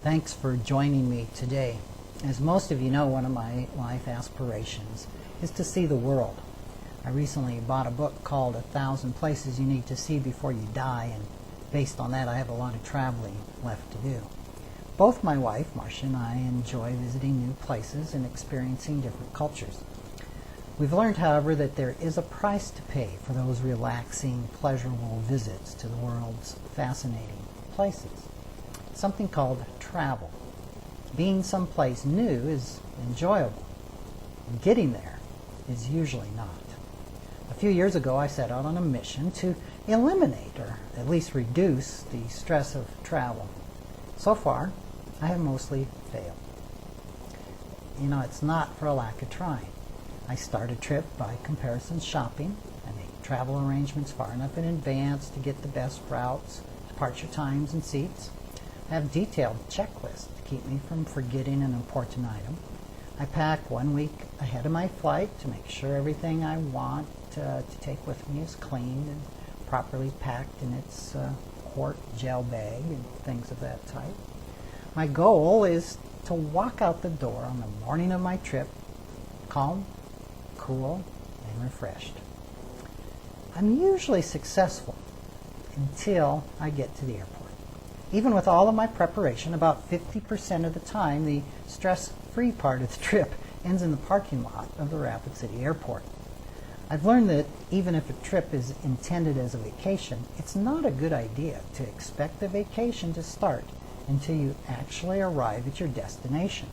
Thanks for joining me today. As most of you know, one of my life aspirations is to see the world. I recently bought a book called 1,000 Places You Need to See Before You Die, and based on that I have a lot of traveling left to do. Both my wife, Marcia, and I enjoy visiting new places and experiencing different cultures. We've learned, however, that there is a price to pay for those relaxing, pleasurable visits to the world's fascinating places. Something called travel. Being someplace new is enjoyable. Getting there is usually not. A few years ago, I set out on a mission to eliminate, or at least reduce, the stress of travel. So far, I have mostly failed. You know, it's not for a lack of trying. I start a trip by comparison shopping. I make travel arrangements far enough in advance to get the best routes, departure times, and seats. I have detailed checklists to keep me from forgetting an important item. I pack 1 week ahead of my flight to make sure everything I want to take with me is cleaned and properly packed in its quart gel bag and things of that type. My goal is to walk out the door on the morning of my trip calm, cool, and refreshed. I'm usually successful until I get to the airport. Even with all of my preparation, about 50% of the time, the stress-free part of the trip ends in the parking lot of the Rapid City Airport. I've learned that even if a trip is intended as a vacation, it's not a good idea to expect the vacation to start until you actually arrive at your destination.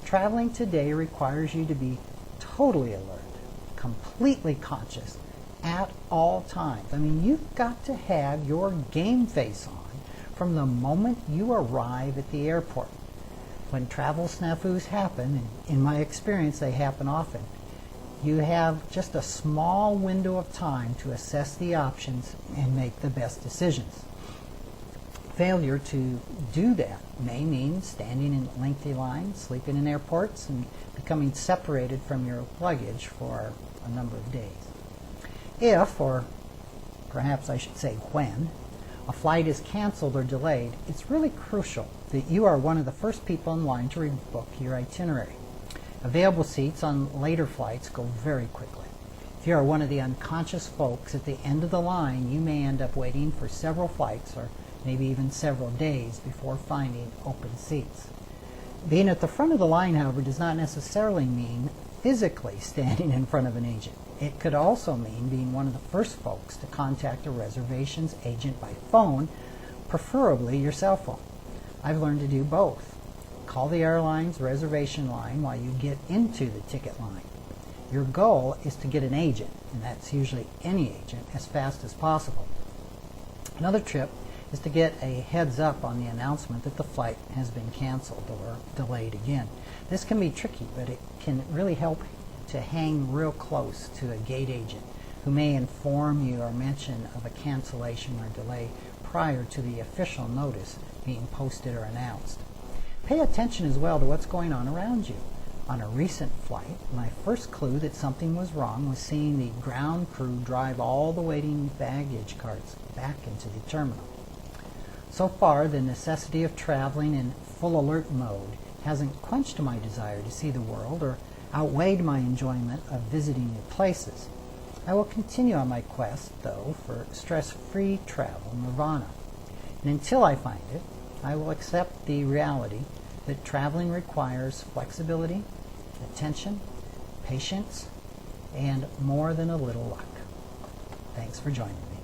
Traveling today requires you to be totally alert, completely conscious at all times. I mean, you've got to have your game face on from the moment you arrive at the airport. When travel snafus happen, and in my experience they happen often, you have just a small window of time to assess the options and make the best decisions. Failure to do that may mean standing in lengthy lines, sleeping in airports, and becoming separated from your luggage for a number of days. If, or perhaps I should say when, a flight is canceled or delayed, it's really crucial that you are one of the first people in line to rebook your itinerary. Available seats on later flights go very quickly. If you are one of the unconscious folks at the end of the line, you may end up waiting for several flights or maybe even several days before finding open seats. Being at the front of the line, however, does not necessarily mean physically standing in front of an agent. It could also mean being one of the first folks to contact a reservations agent by phone, preferably your cell phone. I've learned to do both. Call the airline's reservation line while you get into the ticket line. Your goal is to get an agent, and that's usually any agent, as fast as possible. Another tip is to get a heads up on the announcement that the flight has been canceled or delayed again. This can be tricky, but it can really help to hang real close to a gate agent who may inform you or mention of a cancellation or delay prior to the official notice being posted or announced. Pay attention as well to what's going on around you. On a recent flight, my first clue that something was wrong was seeing the ground crew drive all the waiting baggage carts back into the terminal. So far, the necessity of traveling in full alert mode hasn't quenched my desire to see the world or outweighed my enjoyment of visiting new places. I will continue on my quest, though, for stress-free travel nirvana. And until I find it, I will accept the reality that traveling requires flexibility, attention, patience, and more than a little luck. Thanks for joining me.